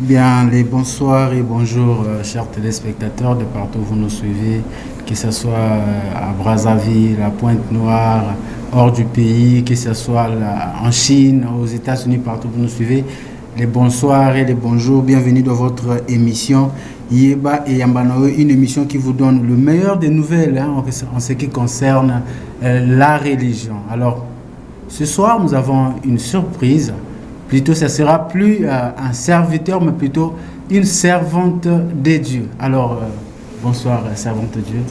Bien, les bonsoirs et bonjour, chers téléspectateurs de partout où vous nous suivez, que ce soit à Brazzaville, à Pointe-Noire, hors du pays, que ce soit en Chine, aux États-Unis, partout où vous nous suivez. Les bonsoirs et les bonjours, bienvenue dans votre émission Yeba et Yambanoe, une émission qui vous donne le meilleur des nouvelles en ce qui concerne la religion. Alors, ce soir, nous avons une surprise. Plutôt, ce sera plus un serviteur, mais plutôt une servante de Dieu. Alors, bonsoir, servante de Dieu.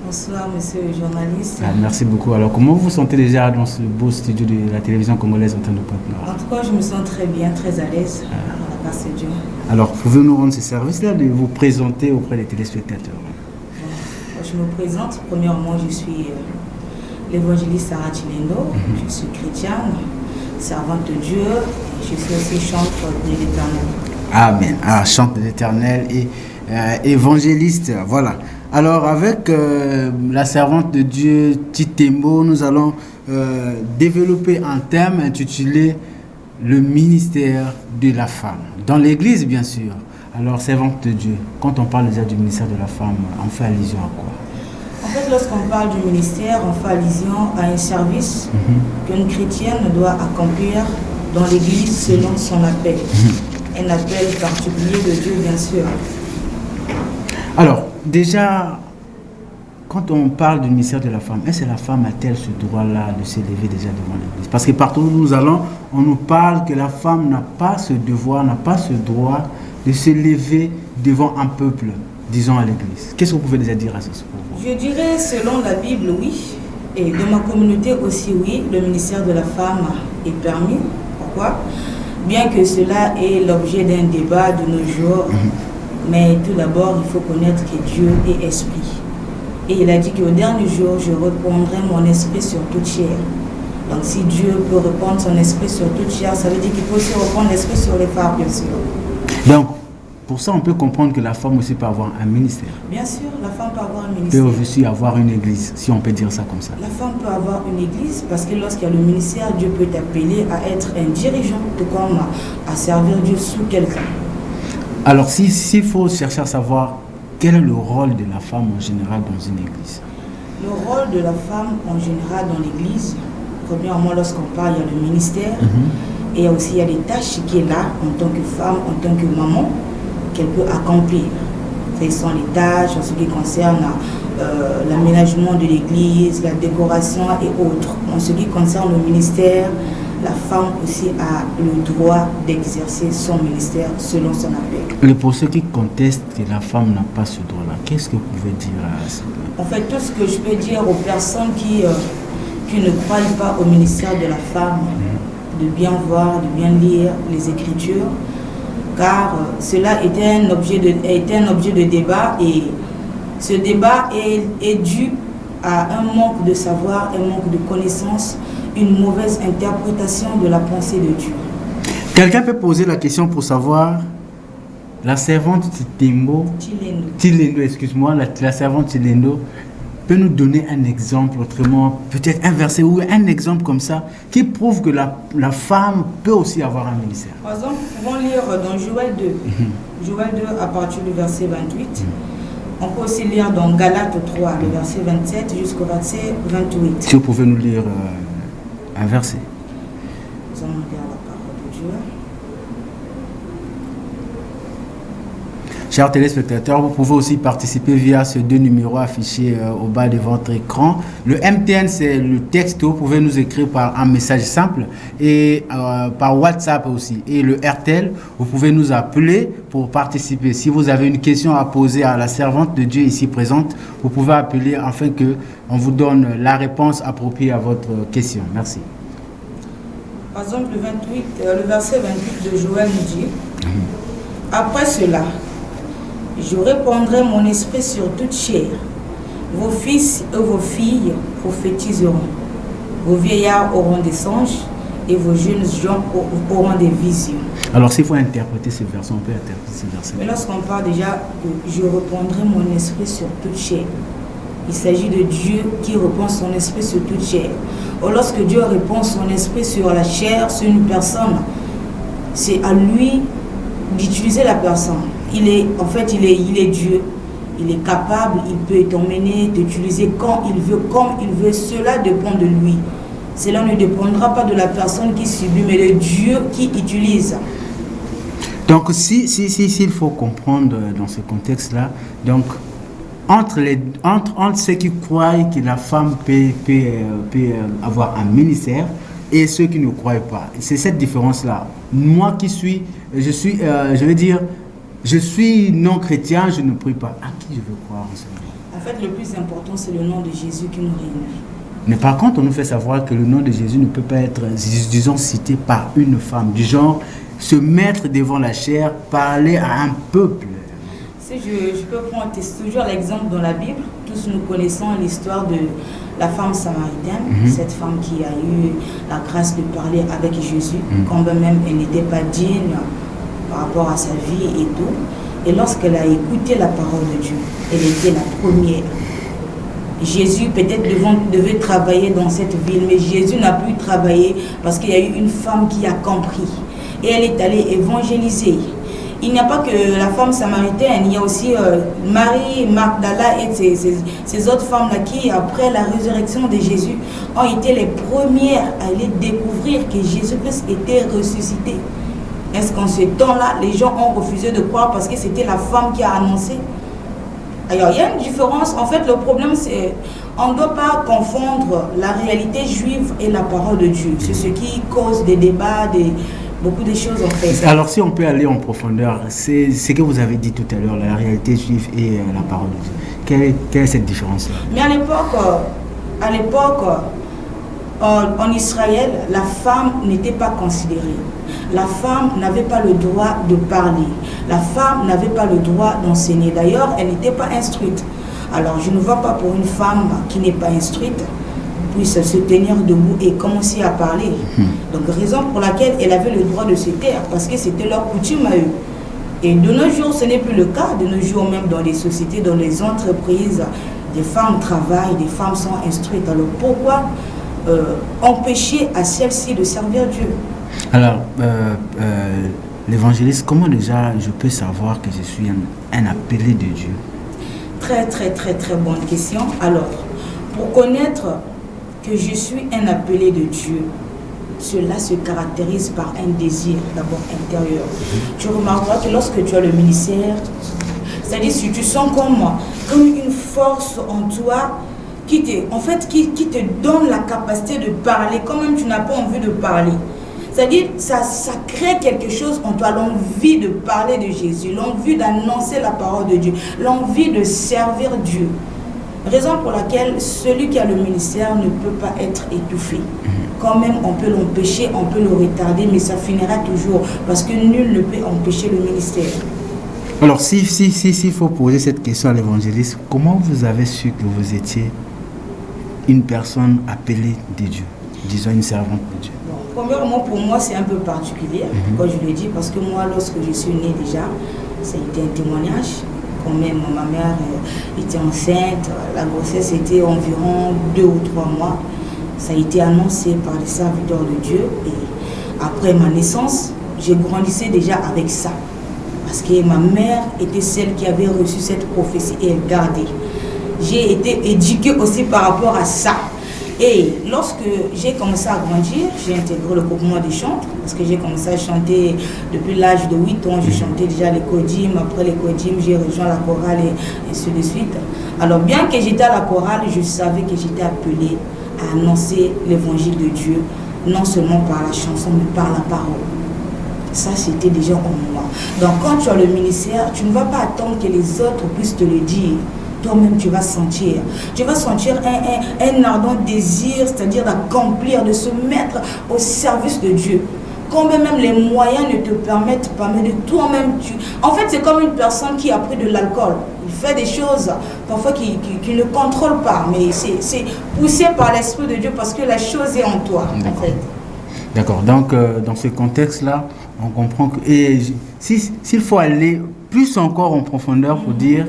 Bonsoir, monsieur le journaliste. Merci beaucoup. Alors, comment vous vous sentez déjà dans ce beau studio de la télévision congolaise en termes de Pointe-Noire? En tout cas, je me sens très bien, très à l'aise dans la grâce de Dieu. Alors, pouvez-vous nous rendre ce service-là de vous présenter auprès des téléspectateurs? Je me présente. Premièrement, je suis l'évangéliste Sarah Chilendo. Je suis chrétienne, servante de Dieu. Je suis aussi chantre de l'Éternel. Amen. Ah, chante de l'Éternel et évangéliste. Voilà. Alors, avec la servante de Dieu, Titembo, nous allons développer un thème intitulé le ministère de la femme. Dans l'Église, bien sûr. Alors, servante de Dieu, quand on parle déjà du ministère de la femme, on fait allusion à quoi? En fait, lorsqu'on parle du ministère, on fait allusion à un service qu'une chrétienne doit accomplir dans l'Église selon son appel. Un appel particulier de Dieu, bien sûr. Alors, déjà, quand on parle du ministère de la femme, est-ce que la femme a-t-elle ce droit-là de s'élever déjà devant l'Église? Parce que partout où nous allons, on nous parle que la femme n'a pas ce devoir, n'a pas ce droit de s'élever devant un peuple, disons à l'Église. Qu'est-ce que vous pouvez déjà dire à ce propos? Je dirais, selon la Bible, oui. Et dans ma communauté aussi, oui, le ministère de la femme est permis. Pourquoi? Bien que cela est l'objet d'un débat de nos jours, mais tout d'abord, il faut connaître que Dieu est esprit. Et il a dit qu'au dernier jour, je répandrai mon esprit sur toute chair. Donc si Dieu peut répandre son esprit sur toute chair, ça veut dire qu'il peut aussi répandre l'esprit sur les femmes, bien sûr. Donc, pour ça, on peut comprendre que la femme aussi peut avoir un ministère. Bien sûr, la femme peut avoir un ministère. Peut aussi avoir une église, si on peut dire ça comme ça. La femme peut avoir une église parce que lorsqu'il y a le ministère, Dieu peut t'appeler à être un dirigeant, tout comme à servir Dieu sous quelqu'un. Alors, s'il faut chercher à savoir quel est le rôle de la femme en général dans une église? Le rôle de la femme en général dans l'église, premièrement, lorsqu'on parle, il y a le ministère et aussi il y a des tâches qui est là en tant que femme, en tant que maman, qu'elle peut accomplir. Ce sont les tâches en ce qui concerne l'aménagement de l'église, la décoration et autres. En ce qui concerne le ministère, la femme aussi a le droit d'exercer son ministère selon son appel. Et pour ceux qui contestent que la femme n'a pas ce droit-là, qu'est-ce que vous pouvez dire à ça? En fait, tout ce que je peux dire aux personnes qui ne croient pas au ministère de la femme, de bien voir, de bien lire les Écritures, car cela était un objet de débat et ce débat est dû à un manque de savoir, un manque de connaissance, une mauvaise interprétation de la pensée de Dieu. Quelqu'un peut poser la question pour savoir, la servante Chilendo, excuse-moi, la servante Chilendo peut nous donner un exemple autrement, peut-être un verset ou un exemple comme ça, qui prouve que la femme peut aussi avoir un ministère. Par exemple, nous pouvons lire dans Joël 2, Joël 2 à partir du verset 28. On peut aussi lire dans Galates 3, le verset 27 jusqu'au verset 28. Si vous pouvez nous lire un verset. Nous allons lire la parole de Dieu. Chers téléspectateurs, vous pouvez aussi participer via ces deux numéros affichés au bas de votre écran. Le MTN, c'est le texte. Vous pouvez nous écrire par un message simple et par WhatsApp aussi. Et le RTL, vous pouvez nous appeler pour participer. Si vous avez une question à poser à la servante de Dieu ici présente, vous pouvez appeler afin qu'on vous donne la réponse appropriée à votre question. Merci. Par exemple, le verset 28 de Joël nous dit Après cela, je répandrai mon esprit sur toute chair. Vos fils et vos filles prophétiseront. Vos vieillards auront des songes et vos jeunes gens auront des visions. Alors, s'il faut interpréter ce verset, on peut interpréter ce verset. Mais lorsqu'on parle déjà de je répandrai mon esprit sur toute chair, il s'agit de Dieu qui répand son esprit sur toute chair. Or, lorsque Dieu répand son esprit sur la chair, sur une personne, c'est à lui d'utiliser la personne. Il est Dieu. Il est capable, il peut t'emmener, t'utiliser quand il veut, comme il veut. Cela dépend de lui. Cela ne dépendra pas de la personne qui subit, mais de Dieu qui utilise. Donc, s'il faut comprendre dans ce contexte-là, donc, entre ceux qui croient que la femme peut avoir un ministère et ceux qui ne croient pas, c'est cette différence-là. Moi qui suis, je suis non chrétien, je ne prie pas. À qui je veux croire en ce moment? En fait, le plus important, c'est le nom de Jésus qui nous réunit. Mais par contre, on nous fait savoir que le nom de Jésus ne peut pas être, disons, cité par une femme. Du genre, se mettre devant la chair, parler à un peuple. Si je peux prendre toujours l'exemple dans la Bible, tous nous connaissons l'histoire de la femme samaritaine, cette femme qui a eu la grâce de parler avec Jésus, quand même elle n'était pas digne par rapport à sa vie et tout. Et lorsqu'elle a écouté la parole de Dieu, elle était la première. Jésus peut-être devait travailler dans cette ville, mais Jésus n'a pu travailler parce qu'il y a eu une femme qui a compris. Et elle est allée évangéliser. Il n'y a pas que la femme samaritaine, il y a aussi Marie, Magdala et ces autres femmes-là qui, après la résurrection de Jésus, ont été les premières à aller découvrir que Jésus-Christ était ressuscité. Est-ce qu'en ce temps-là, les gens ont refusé de croire parce que c'était la femme qui a annoncé? Alors, il y a une différence. En fait, le problème, c'est qu'on ne doit pas confondre la réalité juive et la parole de Dieu. C'est ce qui cause des débats, beaucoup de choses en fait. Alors, si on peut aller en profondeur, c'est ce que vous avez dit tout à l'heure, la réalité juive et la parole de Dieu. Quelle est cette différence-là? Mais à l'époque, en Israël, la femme n'était pas considérée. La femme n'avait pas le droit de parler. La femme n'avait pas le droit d'enseigner. D'ailleurs, elle n'était pas instruite. Alors, je ne vois pas pour une femme qui n'est pas instruite puisse se tenir debout et commencer à parler. Donc, raison pour laquelle elle avait le droit de se taire, parce que c'était leur coutume à eux. Et de nos jours, ce n'est plus le cas. De nos jours, même dans les sociétés, dans les entreprises, des femmes travaillent, des femmes sont instruites. Alors, pourquoi empêcher à celles-ci de servir Dieu? Alors, l'évangéliste, comment déjà je peux savoir que je suis un appelé de Dieu? Très, très, très, très bonne question. Alors, pour connaître que je suis un appelé de Dieu, cela se caractérise par un désir d'abord intérieur. Tu remarqueras que lorsque tu as le ministère, c'est-à-dire si tu sens comme une force en toi qui te donne la capacité de parler, quand même tu n'as pas envie de parler. C'est-à-dire ça crée quelque chose en toi, l'envie de parler de Jésus, l'envie d'annoncer la parole de Dieu, l'envie de servir Dieu. Raison pour laquelle celui qui a le ministère ne peut pas être étouffé. Quand même, on peut l'empêcher, on peut le retarder, mais ça finira toujours, parce que nul ne peut empêcher le ministère. Alors, s'il faut poser cette question à l'évangéliste, comment vous avez su que vous étiez une personne appelée de Dieu, disons une servante de Dieu? Premièrement, pour moi, c'est un peu particulier, quand je le dis, parce que moi, lorsque je suis née déjà, ça a été un témoignage. Quand même, ma mère était enceinte, la grossesse était environ 2 ou 3 mois. Ça a été annoncé par les serviteurs de Dieu. Et après ma naissance, je grandissais déjà avec ça. parce que ma mère était celle qui avait reçu cette prophétie et elle gardait. J'ai été éduquée aussi par rapport à ça. Et lorsque j'ai commencé à grandir, j'ai intégré le groupement des chantres, parce que j'ai commencé à chanter depuis l'âge de 8 ans. J'ai chanté déjà les codimes, après les codimes, j'ai rejoint la chorale et ainsi de suite. Alors bien que j'étais à la chorale, je savais que j'étais appelée à annoncer l'évangile de Dieu, non seulement par la chanson, mais par la parole. Ça, c'était déjà en moi. Donc quand tu as le ministère, tu ne vas pas attendre que les autres puissent te le dire. Toi-même, tu vas sentir. Tu vas sentir un ardent désir, c'est-à-dire d'accomplir, de se mettre au service de Dieu. Quand même les moyens ne te permettent pas, mais de toi-même, En fait, c'est comme une personne qui a pris de l'alcool. Il fait des choses, parfois, qu'il ne contrôle pas. Mais c'est poussé par l'Esprit de Dieu parce que la chose est en toi, en fait. D'accord. Donc, dans ce contexte-là, on comprend que... Et s'il faut aller plus encore en profondeur pour dire...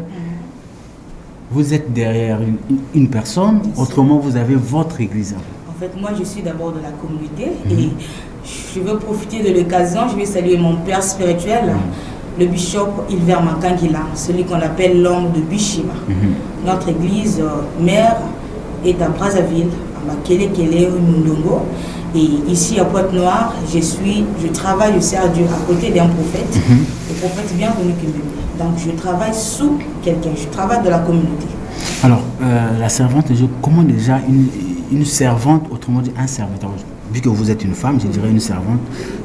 Vous êtes derrière une personne, autrement vous avez votre église. En fait, moi je suis d'abord de la communauté et je veux profiter de l'occasion, je vais saluer mon père spirituel, le bishop Hilver Makangila, celui qu'on appelle l'homme de Bishima. Notre église mère est à Brazzaville, à Makele-Kele, Mundongo. Et ici à Pointe-Noire, je travaille, je sers Dieu à côté d'un prophète. Le prophète bienvenu Kimbembe. Donc je travaille sous quelqu'un, je travaille de la communauté. Alors, la servante, comment déjà une servante, autrement dit un serviteur, vu que vous êtes une femme, je dirais une servante,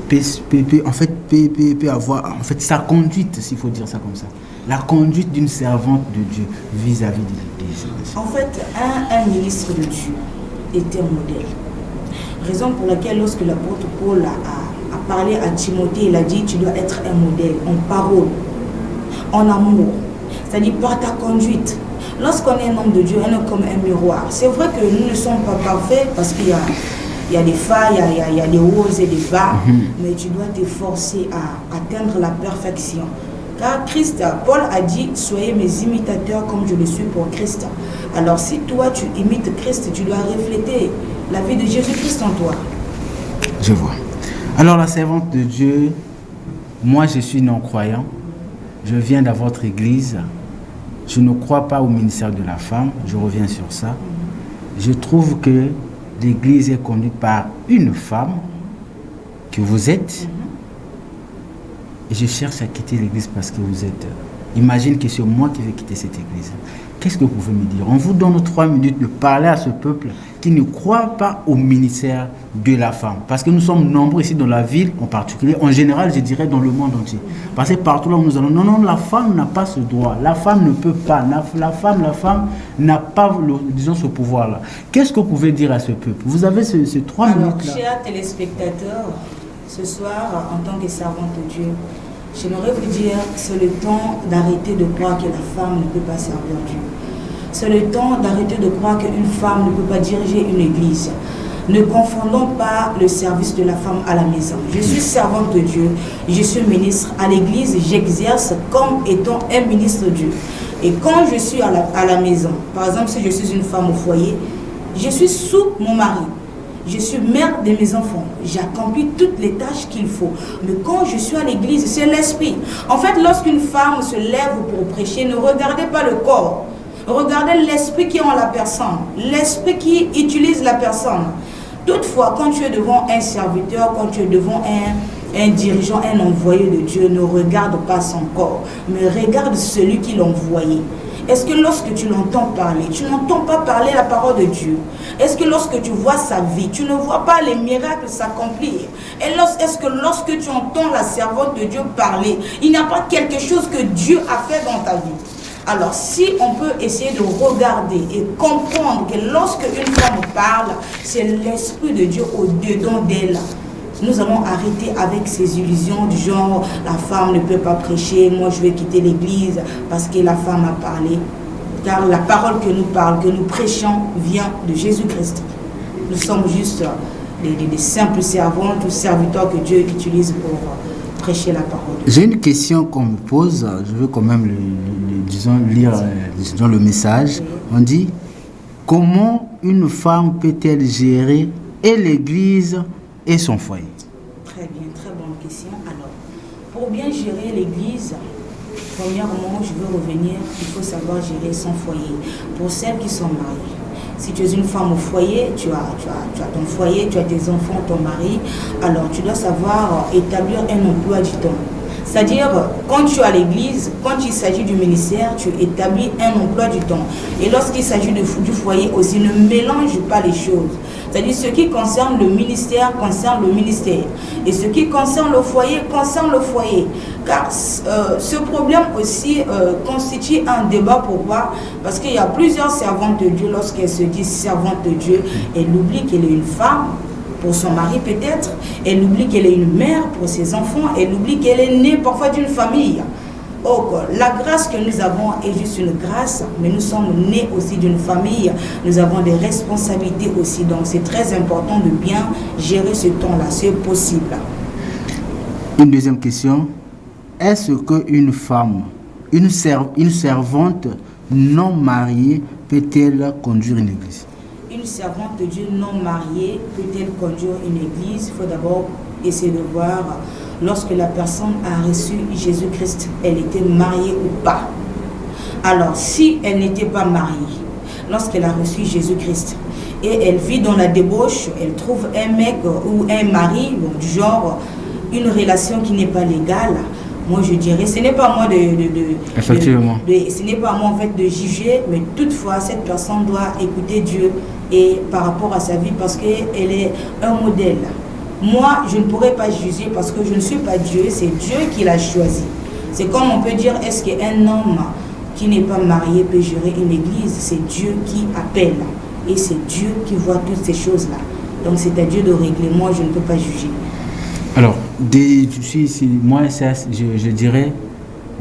peut avoir en fait sa conduite, s'il faut dire ça comme ça, la conduite d'une servante de Dieu vis-à-vis de l'Église. En fait, un ministre de Dieu était un modèle. Raison pour laquelle lorsque l'apôtre Paul a parlé à Timothée, il a dit tu dois être un modèle en parole, en amour, c'est-à-dire par ta conduite. Lorsqu'on est un homme de Dieu, on est comme un miroir. C'est vrai que nous ne sommes pas parfaits parce qu'il y a des failles, il y a des hauts et des bas, mais tu dois t'efforcer à atteindre la perfection. Car Paul a dit, soyez mes imitateurs comme je le suis pour Christ. Alors si toi tu imites Christ, tu dois refléter la vie de Jésus-Christ en toi. Je vois. Alors la servante de Dieu, moi je suis non-croyant, je viens de votre église, je ne crois pas au ministère de la femme, je reviens sur ça. Je trouve que l'église est conduite par une femme, que vous êtes, et je cherche à quitter l'église parce que vous êtes... Imagine que c'est moi qui vais quitter cette église. Qu'est-ce que vous pouvez me dire? On vous donne 3 minutes de parler à ce peuple qui ne croit pas au ministère de la femme. Parce que nous sommes nombreux ici dans la ville en particulier, en général je dirais dans le monde entier. Parce que partout là où nous allons, non, la femme n'a pas ce droit. La femme ne peut pas. La femme n'a pas, disons, ce pouvoir-là. Qu'est-ce que vous pouvez dire à ce peuple? Vous avez ces 3 minutes-là. Chers téléspectateurs, ce soir, en tant que servante de Dieu, j'aimerais vous dire, c'est le temps d'arrêter de croire que la femme ne peut pas servir Dieu. C'est le temps d'arrêter de croire qu'une femme ne peut pas diriger une église. Ne confondons pas le service de la femme à la maison. Je suis servante de Dieu, je suis ministre à l'église, j'exerce comme étant un ministre de Dieu. Et quand je suis à la maison, par exemple si je suis une femme au foyer, je suis sous mon mari. Je suis mère de mes enfants. J'accomplis toutes les tâches qu'il faut. Mais quand je suis à l'église, c'est l'esprit. En fait, lorsqu'une femme se lève pour prêcher, ne regardez pas le corps. Regardez l'esprit qui est en la personne. L'esprit qui utilise la personne. Toutefois, quand tu es devant un serviteur, quand tu es devant un dirigeant, un envoyé de Dieu, ne regarde pas son corps, mais regarde celui qui l'a envoyé. Est-ce que lorsque tu l'entends parler, tu n'entends pas parler la parole de Dieu? Est-ce que lorsque tu vois sa vie, tu ne vois pas les miracles s'accomplir? Et est-ce que lorsque tu entends la servante de Dieu parler, il n'y a pas quelque chose que Dieu a fait dans ta vie? Alors, si on peut essayer de regarder et comprendre que lorsque une femme parle, c'est l'Esprit de Dieu au-dedans d'elle. Nous allons arrêter avec ces illusions du genre la femme ne peut pas prêcher, moi je vais quitter l'église parce que la femme a parlé. Car la parole que nous parlons, que nous prêchons, vient de Jésus-Christ. Nous sommes juste des simples servantes ou serviteurs que Dieu utilise pour prêcher la parole. J'ai une question qu'on me pose, je veux quand même lire le message. On dit, comment une femme peut-elle gérer et l'église et son foyer? Très bien, très bonne question. Alors, Pour bien gérer l'église, premièrement, je veux revenir, il faut savoir gérer son foyer. Pour celles qui sont mariées, si tu es une femme au foyer, tu as ton foyer, tu as tes enfants, ton mari, alors tu dois savoir établir un emploi du temps. C'est-à-dire, quand tu es à l'église, quand il s'agit du ministère, tu établis un emploi du temps. Et lorsqu'il s'agit du foyer aussi, ne mélange pas les choses. C'est-à-dire, ce qui concerne le ministère, concerne le ministère. Et ce qui concerne le foyer, concerne le foyer. Car ce problème aussi constitue un débat. Pourquoi? Parce qu'il y a plusieurs servantes de Dieu. Lorsqu'elles se disent servantes de Dieu, elles oublient qu'elle est une femme. Pour son mari peut-être, elle oublie qu'elle est une mère pour ses enfants, elle oublie qu'elle est née parfois d'une famille. Oh, la grâce que nous avons est juste une grâce, mais nous sommes nés aussi d'une famille, nous avons des responsabilités aussi, donc c'est très important de bien gérer ce temps-là, c'est possible. Une deuxième question, est-ce qu'une femme, une servante non mariée peut-elle conduire une église? Une servante de Dieu non mariée peut-elle conduire une église? Il faut d'abord essayer de voir lorsque la personne a reçu Jésus-Christ, elle était mariée ou pas. Alors, si elle n'était pas mariée, lorsqu'elle a reçu Jésus-Christ, et elle vit dans la débauche, elle trouve un mec ou un mari, du genre, une relation qui n'est pas légale, moi je dirais, ce n'est pas à moi Effectivement. Ce n'est pas à moi en fait de juger, mais toutefois cette personne doit écouter Dieu et par rapport à sa vie parce qu'elle est un modèle. Moi je ne pourrais pas juger parce que je ne suis pas Dieu, c'est Dieu qui l'a choisi. C'est comme on peut dire, est-ce qu'un homme qui n'est pas marié peut gérer une église? C'est Dieu qui appelle et c'est Dieu qui voit toutes ces choses-là. Donc c'est à Dieu de régler, moi je ne peux pas juger. Alors, moi, je dirais,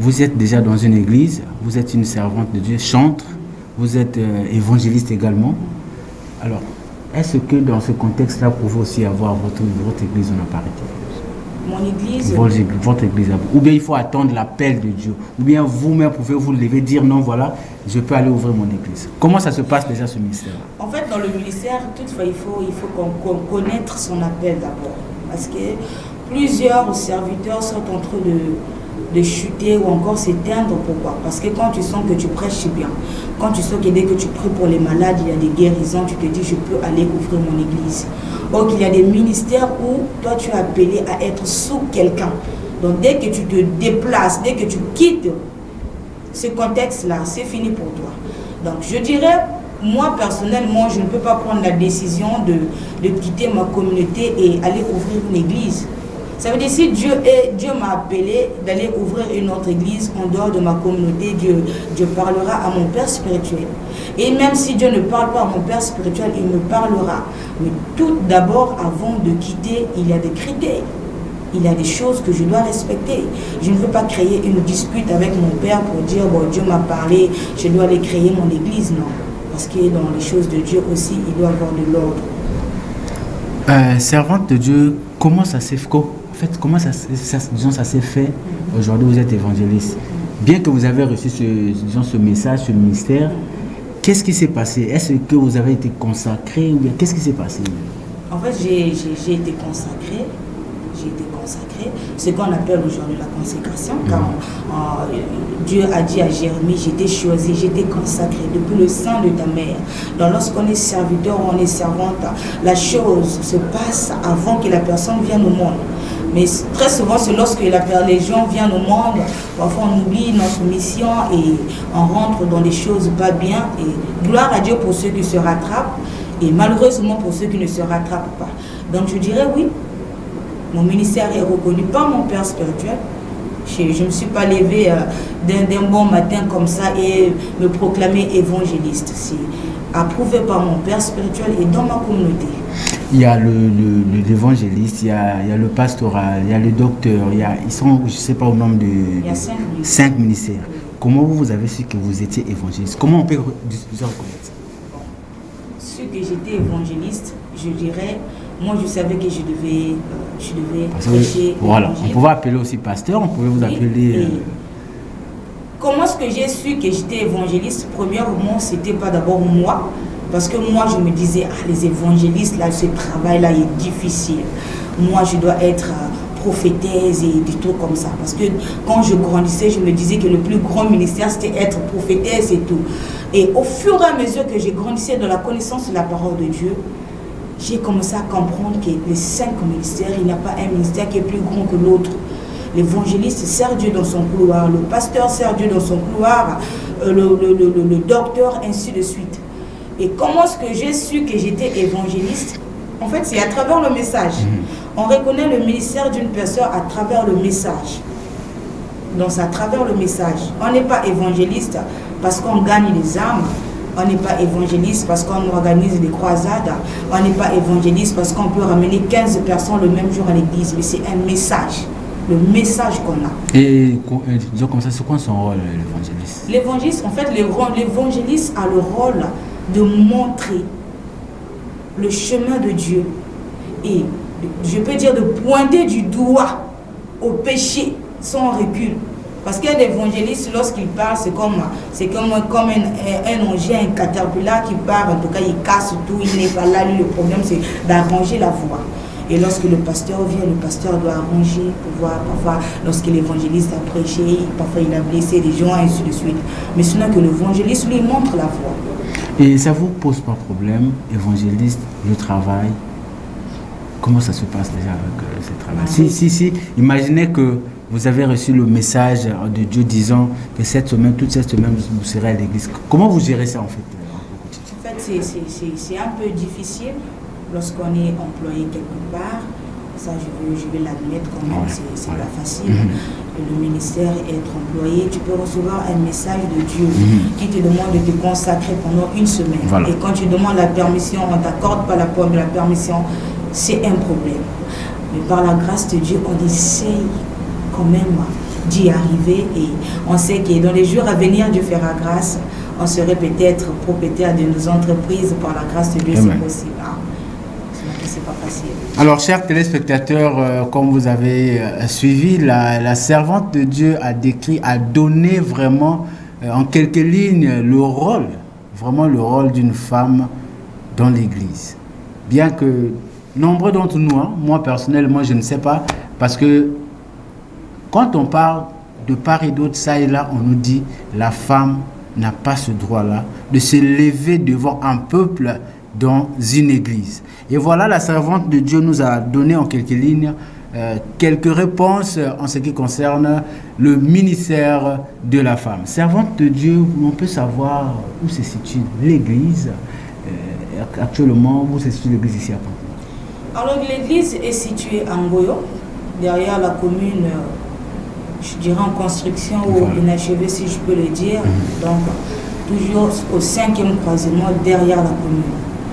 vous êtes déjà dans une église, vous êtes une servante de Dieu, chantre, vous êtes évangéliste également. Alors, est-ce que dans ce contexte-là, vous pouvez aussi avoir votre église en apparité? Mon église? Votre église. Ou bien il faut attendre l'appel de Dieu. Ou bien vous-même pouvez vous lever, dire non, voilà, je peux aller ouvrir mon église. Comment ça se passe déjà ce ministère? En fait, dans le ministère, toutefois, il faut qu'on connaisse son appel d'abord. Parce que plusieurs serviteurs sont en train de chuter ou encore s'éteindre. Pourquoi? Parce que quand tu sens que tu prêches bien, quand tu sens que dès que tu pries pour les malades, il y a des guérisons, tu te dis je peux aller ouvrir mon église. Or qu'il y a des ministères où toi tu es appelé à être sous quelqu'un. Donc dès que tu te déplaces, dès que tu quittes ce contexte-là, c'est fini pour toi. Donc je dirais, moi personnellement, je ne peux pas prendre la décision de quitter ma communauté et aller ouvrir une église. Ça veut dire si Dieu m'a appelé d'aller ouvrir une autre église en dehors de ma communauté, Dieu parlera à mon Père spirituel. Et même si Dieu ne parle pas à mon Père spirituel, il me parlera. Mais tout d'abord, avant de quitter, il y a des critères. Il y a des choses que je dois respecter. Je ne veux pas créer une dispute avec mon Père pour dire bon, Dieu m'a parlé, je dois aller créer mon église. Non. Parce que dans les choses de Dieu aussi, il doit y avoir de l'ordre. Servante de Dieu, comment ça s'est fait? En fait, comment ça s'est fait? Aujourd'hui, vous êtes évangéliste. Bien que vous avez reçu ce message, ce ministère, qu'est-ce qui s'est passé? Est-ce que vous avez été consacré ou bien qu'est-ce qui s'est passé? En fait, j'ai été consacré. Ce qu'on appelle aujourd'hui la consécration, car Dieu a dit à Jérémie, j'étais choisi, j'étais consacré depuis le sein de ta mère. Donc lorsqu'on est serviteur, on est servante, la chose se passe avant que la personne vienne au monde. Mais très souvent, c'est lorsque les gens viennent au monde, parfois on oublie notre mission et on rentre dans des choses pas bien. Et gloire à Dieu pour ceux qui se rattrapent et malheureusement pour ceux qui ne se rattrapent pas. Donc je dirais oui. Mon ministère est reconnu par mon Père spirituel. Je ne me suis pas levée d'un bon matin comme ça et me proclamer évangéliste. C'est approuvé par mon Père spirituel et dans ma communauté. Il y a l'évangéliste, il y a le pastoral, il y a le docteur, ils sont, je ne sais pas au nombre de... Il y a 5 ministères. Comment vous avez su que vous étiez évangéliste? Comment on peut vous reconnaître? Su que j'étais évangéliste, je dirais... Moi, je savais que je devais prêcher. Voilà, on pouvait appeler aussi pasteur, on pouvait vous appeler... Comment est-ce que j'ai su que j'étais évangéliste? Premièrement, ce n'était pas d'abord moi, parce que moi, je me disais, les évangélistes, là, ce travail-là est difficile. Moi, je dois être prophétesse et des trucs comme ça. Parce que quand je grandissais, je me disais que le plus grand ministère, c'était être prophétesse et tout. Et au fur et à mesure que je grandissais dans la connaissance de la parole de Dieu, j'ai commencé à comprendre que les 5 ministères, il n'y a pas un ministère qui est plus grand que l'autre. L'évangéliste sert Dieu dans son couloir, le pasteur sert Dieu dans son couloir, le docteur, ainsi de suite. Et comment est-ce que j'ai su que j'étais évangéliste? En fait, c'est à travers le message. On reconnaît le ministère d'une personne à travers le message. Donc, c'est à travers le message. On n'est pas évangéliste parce qu'on gagne les âmes. On n'est pas évangéliste parce qu'on organise des croisades. On n'est pas évangéliste parce qu'on peut ramener 15 personnes le même jour à l'église. Mais c'est un message. Le message qu'on a. Et disons comme ça, c'est quoi son rôle, l'évangéliste? L'évangéliste, en fait, l'évangéliste a le rôle de montrer le chemin de Dieu. Et je peux dire de pointer du doigt au péché sans recul. Parce qu'un évangéliste, lorsqu'il parle, c'est comme un engin, un caterpillar qui part, en tout cas, il casse tout, il n'est pas là. Lui, le problème, c'est d'arranger la voie. Et lorsque le pasteur vient, le pasteur doit arranger pour voir, parfois, lorsque l'évangéliste a prêché, parfois il a blessé des gens, ainsi de suite. Mais sinon que l'évangéliste lui montre la voie. Et ça vous pose pas problème, évangéliste, le travail? Comment ça se passe déjà avec ce travail? Si, imaginez que vous avez reçu le message de Dieu disant que toute cette semaine, vous serez à l'église. Comment vous gérez ça en fait? En fait, c'est un peu difficile lorsqu'on est employé quelque part. Ça, je vais l'admettre quand même, c'est pas facile. Le ministère, être employé, tu peux recevoir un message de Dieu qui te demande de te consacrer pendant une semaine. Voilà. Et quand tu demandes la permission, on ne t'accorde pas la permission, c'est un problème. Mais par la grâce de Dieu, on essaye quand même d'y arriver et on sait que dans les jours à venir, Dieu fera grâce. On serait peut-être propriétaire de nos entreprises par la grâce de Dieu, c'est possible. C'est pas facile. Alors, chers téléspectateurs, comme vous avez suivi, la servante de Dieu a donné vraiment en quelques lignes le rôle d'une femme dans l'Église. Bien que nombreux d'entre nous, moi personnellement, je ne sais pas, parce que quand on parle de part et d'autre, ça et là, on nous dit la femme n'a pas ce droit-là de se lever devant un peuple dans une église. Et voilà, la servante de Dieu nous a donné en quelques lignes quelques réponses en ce qui concerne le ministère de la femme. Servante de Dieu, on peut savoir où se situe l'église actuellement, où se situe l'église ici à Panthéon. Alors l'église est située à Ngoyo, derrière la commune, je dirais en construction ou inachevée si je peux le dire. Donc toujours au 5e croisement derrière la commune.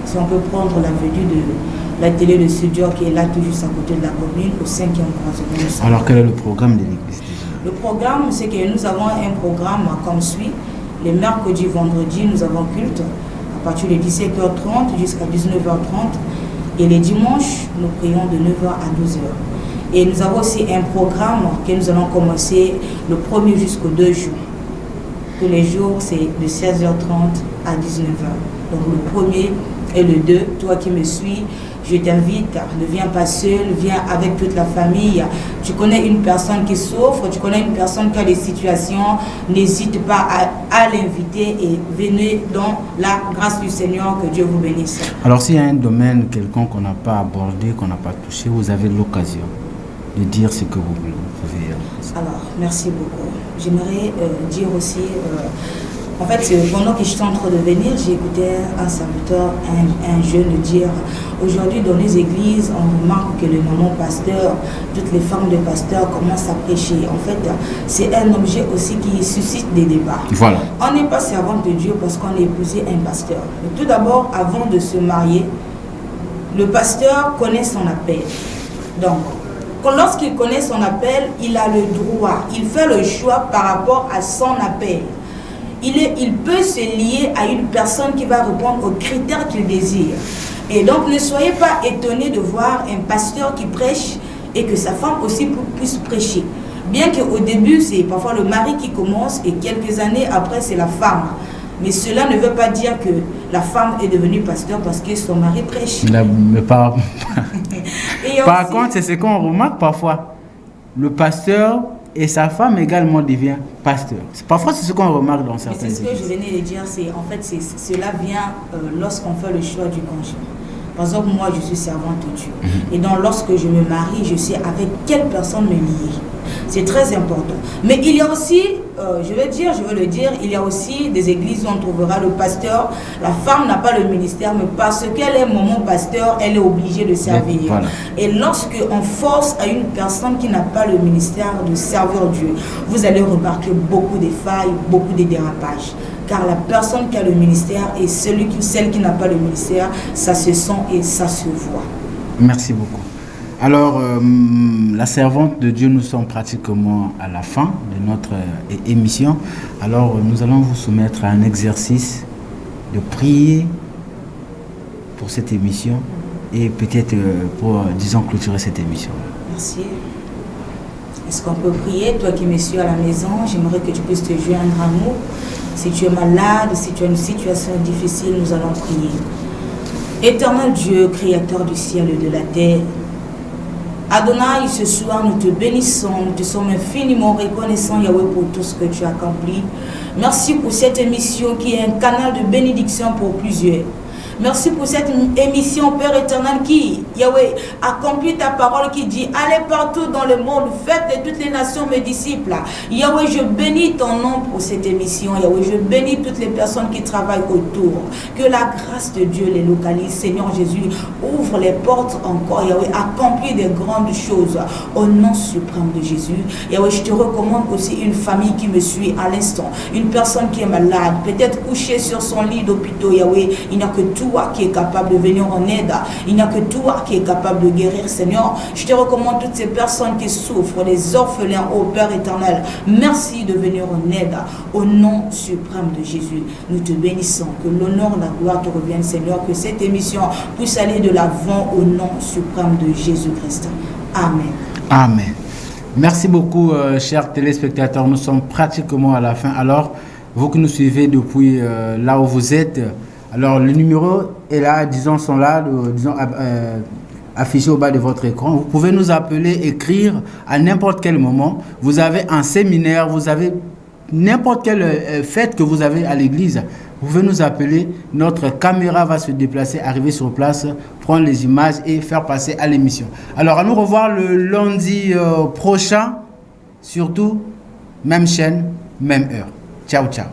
Si on peut prendre l'avenue de la télé de studio qui est là tout juste à côté de la commune, au 5e croisement. Alors quel est le programme de l'église? Le programme, c'est que nous avons un programme comme suit. Les mercredis, vendredis, nous avons culte à partir de 17h30 jusqu'à 19h30. Et les dimanches, nous prions de 9h à 12h. Et nous avons aussi un programme que nous allons commencer le 1er jusqu'au 2 juin. Tous les jours, c'est de 16h30 à 19h. Donc le 1er et le 2, toi qui me suis, je t'invite, ne viens pas seul, viens avec toute la famille. Tu connais une personne qui souffre, tu connais une personne qui a des situations, n'hésite pas à l'inviter et venez dans la grâce du Seigneur, que Dieu vous bénisse. Alors s'il y a un domaine quelconque qu'on n'a pas abordé, qu'on n'a pas touché, vous avez l'occasion de dire ce que vous pouvez. Alors, merci beaucoup. J'aimerais dire aussi... en fait, pendant que j'étais en train de venir, j'ai écouté un serviteur, un jeune dire, aujourd'hui dans les églises, on remarque que les mamans pasteurs, toutes les femmes de pasteurs commencent à prêcher. En fait, c'est un objet aussi qui suscite des débats. Voilà. On n'est pas servante de Dieu parce qu'on a épousé un pasteur. Mais tout d'abord, avant de se marier, le pasteur connaît son appel. Donc, lorsqu'il connaît son appel, il a le droit, il fait le choix par rapport à son appel. Il peut se lier à une personne qui va répondre aux critères qu'il désire. Et donc, ne soyez pas étonnés de voir un pasteur qui prêche et que sa femme aussi puisse prêcher. Bien qu'au début, c'est parfois le mari qui commence et quelques années après, c'est la femme. Mais cela ne veut pas dire que la femme est devenue pasteur parce que son mari prêche. Par contre, c'est ce qu'on remarque parfois. le pasteur et sa femme également devient pasteur. Parfois, c'est ce qu'on remarque dans certaines églises. C'est ce que je venais de dire, cela vient lorsqu'on fait le choix du conjoint. Par exemple, moi, je suis servante de Dieu. Et donc, lorsque je me marie, je sais avec quelle personne me lier. C'est très important. Mais il y a aussi, je veux le dire, il y a aussi des églises où on trouvera le pasteur. La femme n'a pas le ministère, mais parce qu'elle est maman pasteur, elle est obligée de servir. Voilà. Et lorsque on force à une personne qui n'a pas le ministère de servir Dieu, vous allez remarquer beaucoup de failles, beaucoup de dérapages. Car la personne qui a le ministère et celle qui n'a pas le ministère, ça se sent et ça se voit. Merci beaucoup. Alors, la servante de Dieu, nous sommes pratiquement à la fin de notre émission. Alors, nous allons vous soumettre à un exercice de prier pour cette émission et peut-être pour, disons, clôturer cette émission. Merci. Est-ce qu'on peut prier? Toi qui me suis à la maison, j'aimerais que tu puisses te joindre à nous. Si tu es malade, si tu as une situation difficile, nous allons prier. Éternel Dieu, créateur du ciel et de la terre, Adonai, ce soir, nous te bénissons, nous te sommes infiniment reconnaissants, Yahweh, pour tout ce que tu as accompli. Merci pour cette émission qui est un canal de bénédiction pour plusieurs. Merci pour cette émission, Père éternel, qui, Yahweh, accomplit ta parole qui dit, allez partout dans le monde, faites de toutes les nations mes disciples. Yahweh, je bénis ton nom pour cette émission. Yahweh, je bénis toutes les personnes qui travaillent autour. Que la grâce de Dieu les localise. Seigneur Jésus, ouvre les portes encore. Yahweh, accomplis des grandes choses au nom suprême de Jésus. Yahweh, je te recommande aussi une famille qui me suit à l'instant. Une personne qui est malade, peut-être couchée sur son lit d'hôpital. Yahweh, il n'y a que toi qui est capable de venir en aide. Il n'y a que toi qui est capable de guérir, Seigneur. Je te recommande toutes ces personnes qui souffrent, les orphelins, ô Père éternel. Merci de venir en aide au nom suprême de Jésus. Nous te bénissons. Que l'honneur, la gloire te revienne, Seigneur. Que cette émission puisse aller de l'avant au nom suprême de Jésus-Christ. Amen. Amen. Merci beaucoup, chers téléspectateurs. Nous sommes pratiquement à la fin. Alors, vous qui nous suivez depuis là où vous êtes, alors le numéro est là, disons, sont là, affichés au bas de votre écran. Vous pouvez nous appeler, écrire à n'importe quel moment. Vous avez un séminaire, vous avez n'importe quelle fête que vous avez à l'église. Vous pouvez nous appeler, notre caméra va se déplacer, arriver sur place, prendre les images et faire passer à l'émission. Alors, à nous revoir le lundi prochain, surtout, même chaîne, même heure. Ciao, ciao.